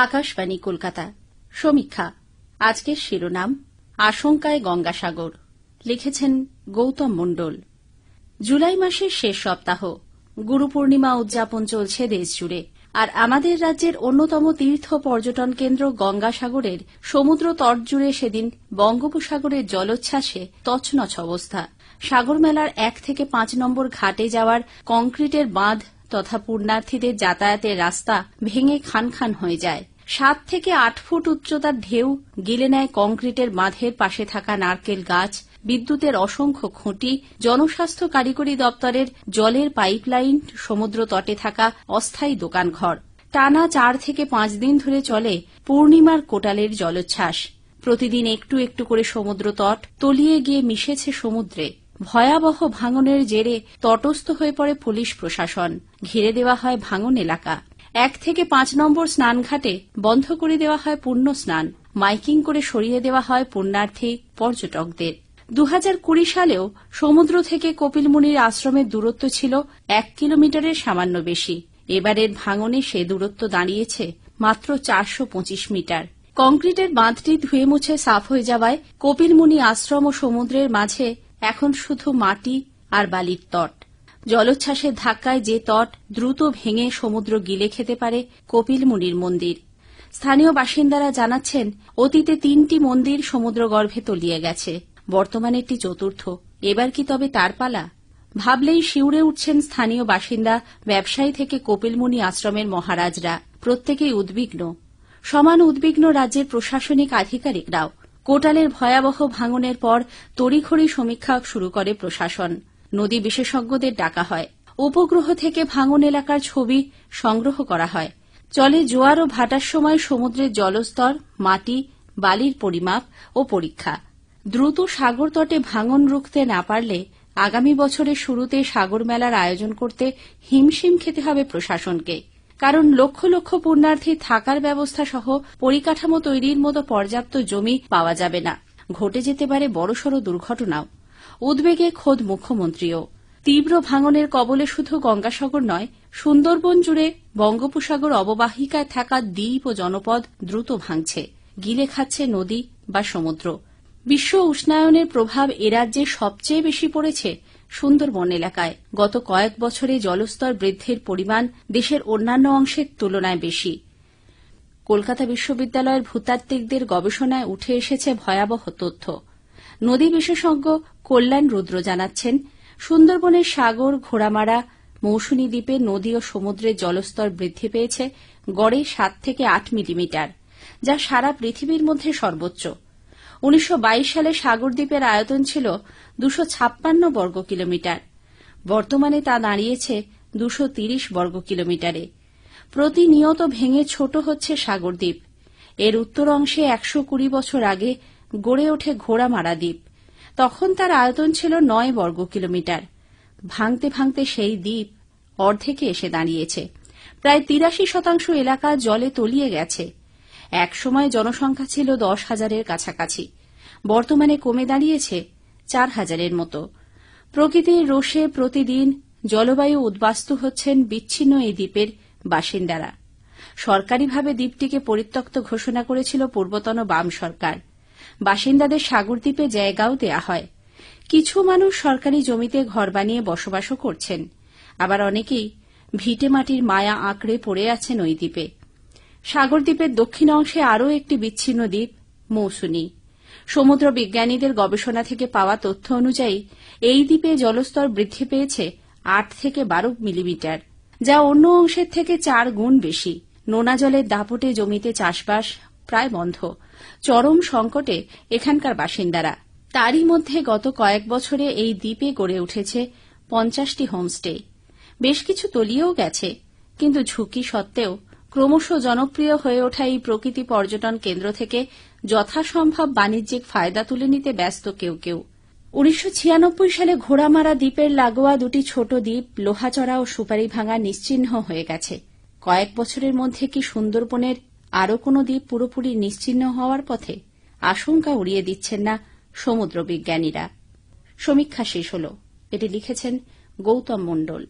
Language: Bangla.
আকাশবাণী কলকাতা। সমীক্ষা। আজকের শিরোনাম আশঙ্কায় গঙ্গাসাগর। লিখেছেন গৌতম মণ্ডল। জুলাই মাসের শেষ সপ্তাহ, গুরু পূর্ণিমা উদযাপন চলছে দেশজুড়ে। আর আমাদের রাজ্যের অন্যতম তীর্থ পর্যটন কেন্দ্র গঙ্গাসাগরের সমুদ্র তট জুড়ে সেদিন বঙ্গোপসাগরের জলোচ্ছ্বাসে তছনছ অবস্থা। সাগর মেলার 1 থেকে 5 নম্বর ঘাটে যাওয়ার কংক্রিটের বাঁধ তথা পুণ্যার্থীদের যাতায়াতের রাস্তা ভেঙে খান খান হয়ে যায়। 7 থেকে 8 ফুট উচ্চতার ঢেউ গিলে নেয় কংক্রিটের বাঁধের পাশে থাকা নারকেল গাছ, বিদ্যুতের অসংখ্য খুঁটি, জনস্বাস্থ্য কারিগরি দপ্তরের জলের পাইপলাইন, সমুদ্র তটে থাকা অস্থায়ী দোকানঘর। টানা 4 থেকে 5 দিন ধরে চলে পূর্ণিমার কোটালের জলোচ্ছ্বাস। প্রতিদিন একটু একটু করে সমুদ্র তট তলিয়ে গিয়ে মিশেছে সমুদ্রে। ভয়াবহ ভাঙনের জেরে তটস্থ হয়ে পড়ে পুলিশ প্রশাসন। ঘিরে দেওয়া হয় ভাঙন এলাকা। 1 থেকে 5 নম্বর স্নানঘাটে বন্ধ করে দেওয়া হয় পুণ্য স্নান। মাইকিং করে সরিয়ে দেওয়া হয় পুণ্যার্থী পর্যটকদের। 2020 সালেও সমুদ্র থেকে কপিলমুনির আশ্রমের দূরত্ব ছিল 1 কিলোমিটারের সামান্য বেশি। এবারের ভাঙনে সে দূরত্ব দাঁড়িয়েছে মাত্র 425 মিটার। কংক্রিটের বাঁধটি ধুয়ে মুছে সাফ হয়ে যাওয়ায় কপিলমুনি আশ্রম ও সমুদ্রের মাঝে এখন শুধু মাটি আর বালির তট। জলোচ্ছ্বাসের ধাক্কায় যে তট দ্রুত ভেঙে সমুদ্র গিলে খেতে পারে কপিলমুনির মন্দির। স্থানীয় বাসিন্দারা জানাচ্ছেন, অতীতে 3টি মন্দির সমুদ্রগর্ভে তলিয়ে গেছে, বর্তমানে একটি চতুর্থ। এবার কি তবে তার পালা? ভাবলেই শিউরে উঠছেন স্থানীয় বাসিন্দা, ব্যবসায়ী থেকে কপিলমুনি আশ্রমের মহারাজরা। প্রত্যেকেই উদ্বিগ্ন। সমান উদ্বিগ্ন রাজ্যের প্রশাসনিক আধিকারিকরাও। কোটালের ভয়াবহ ভাঙনের পর তড়িঘড়ি সমীক্ষা শুরু করে প্রশাসন। নদী বিশেষজ্ঞদের ডাকা হয়। উপগ্রহ থেকে ভাঙন এলাকার ছবি সংগ্রহ করা হয়। চলে জোয়ার ও ভাটার সময় সমুদ্রের জলস্তর, মাটি, বালির পরিমাপ ও পরীক্ষা। দ্রুত সাগর তটে ভাঙন রুখতে না পারলে আগামী বছরের শুরুতে সাগর মেলার আয়োজন করতে হিমশিম খেতে হবে প্রশাসনকে। কারণ লক্ষ লক্ষ পুণ্যার্থী থাকার ব্যবস্থা সহ পরিকাঠামো তৈরির মতো পর্যাপ্ত জমি পাওয়া যাবে না। ঘটে যেতে পারে বড়সড় দুর্ঘটনাও। উদ্বেগে খোদ মুখ্যমন্ত্রীও। তীব্র ভাঙনের কবলে শুধু গঙ্গাসাগর নয়, সুন্দরবন জুড়ে বঙ্গোপসাগর অববাহিকায় থাকা দ্বীপ ও জনপদ দ্রুত ভাঙছে, গিলে খাচ্ছে নদী বা সমুদ্র। বিশ্ব উষ্ণায়নের প্রভাব এ রাজ্যে সবচেয়ে বেশি পড়েছে সুন্দরবন এলাকায়। গত কয়েক বছরে জলস্তর বৃদ্ধির পরিমাণ দেশের অন্যান্য অংশের তুলনায় বেশি। কলকাতা বিশ্ববিদ্যালয়ের ভূতাত্ত্বিকদের গবেষণায় উঠে এসেছে ভয়াবহ তথ্য। নদী বিশেষজ্ঞ কল্যাণ রুদ্র জানাচ্ছেন, সুন্দরবনের সাগর, ঘোড়ামারা, মৌসুনী দ্বীপে নদী ও সমুদ্রের জলস্তর বৃদ্ধি পেয়েছে গড়ে 7 থেকে 8 মিলিমিটার, যা সারা পৃথিবীর মধ্যে সর্বোচ্চ। 1922 সালে সাগরদ্বীপের আয়তন ছিল 256 বর্গ কিলোমিটার। বর্তমানে তা দাঁড়িয়েছে 230 বর্গ কিলোমিটারে। প্রতিনিয়ত ভেঙে ছোট হচ্ছে সাগরদ্বীপ। এর উত্তর অংশে 120 বছর আগে গড়ে ওঠে ঘোড়ামারা দ্বীপ। তখন তার আয়তন ছিল 9 বর্গ কিলোমিটার। ভাঙতে ভাঙতে সেই দ্বীপ অর্ধেকে এসে দাঁড়িয়েছে। প্রায় 83% এলাকা জলে তলিয়ে গেছে। একসময় জনসংখ্যা ছিল 10,000-এর কাছাকাছি। বর্তমানে কমে দাঁড়িয়েছে 4,000-এর মতো। প্রকৃতির রোষে প্রতিদিন জলবায়ু উদ্বাস্তু হচ্ছেন বিচ্ছিন্ন এই দ্বীপের বাসিন্দারা। সরকারিভাবে দ্বীপটিকে পরিত্যক্ত ঘোষণা করেছিল পূর্বতন বাম সরকার। বাসিন্দাদের সাগরদ্বীপে জায়গাও দেয়া হয়। কিছু মানুষ সরকারি জমিতে ঘর বানিয়ে বসবাসও করছেন। আবার অনেকেই ভিটেমাটির মায়া আঁকড়ে পড়ে আছেন ওই দ্বীপে। সাগরদ্বীপের দক্ষিণ অংশে আরও একটি বিচ্ছিন্ন দ্বীপ মৌসুনী। সমুদ্র বিজ্ঞানীদের গবেষণা থেকে পাওয়া তথ্য অনুযায়ী এই দ্বীপে জলস্তর বৃদ্ধি পেয়েছে 8 থেকে 12 মিলিমিটার, যা অন্য অংশের থেকে 4 গুণ বেশি। নোনা জলের দাপটে জমিতে চাষবাস প্রায় বন্ধ। চরম সংকটে এখানকার বাসিন্দারা। তারই মধ্যে গত কয়েক বছরে এই দ্বীপে গড়ে উঠেছে 50টি হোমস্টে। বেশ কিছু তলিয়েও গেছে, কিন্তু ঝুঁকি সত্ত্বেও ক্রমশ জনপ্রিয় হয়ে ওঠা এই প্রকৃতি পর্যটন কেন্দ্র থেকে যথাসম্ভব বাণিজ্যিক ফায়দা তুলে নিতে ব্যস্ত কেউ কেউ। 1996 সালে ঘোড়ামারা দ্বীপের লাগোয়া 2টি ছোট দ্বীপ লোহাচড়া ও সুপারিভাঙা নিশ্চিহ্ন হয়ে গেছে। কয়েক বছরের মধ্যে কি সুন্দরবনের আরও কোনো দ্বীপ পুরোপুরি নিশ্চিহ্ন হওয়ার পথে? আশঙ্কা উড়িয়ে দিচ্ছেন না সমুদ্র বিজ্ঞানীরা। সমীক্ষা শেষ হল। এটি লিখেছেন গৌতম মণ্ডল।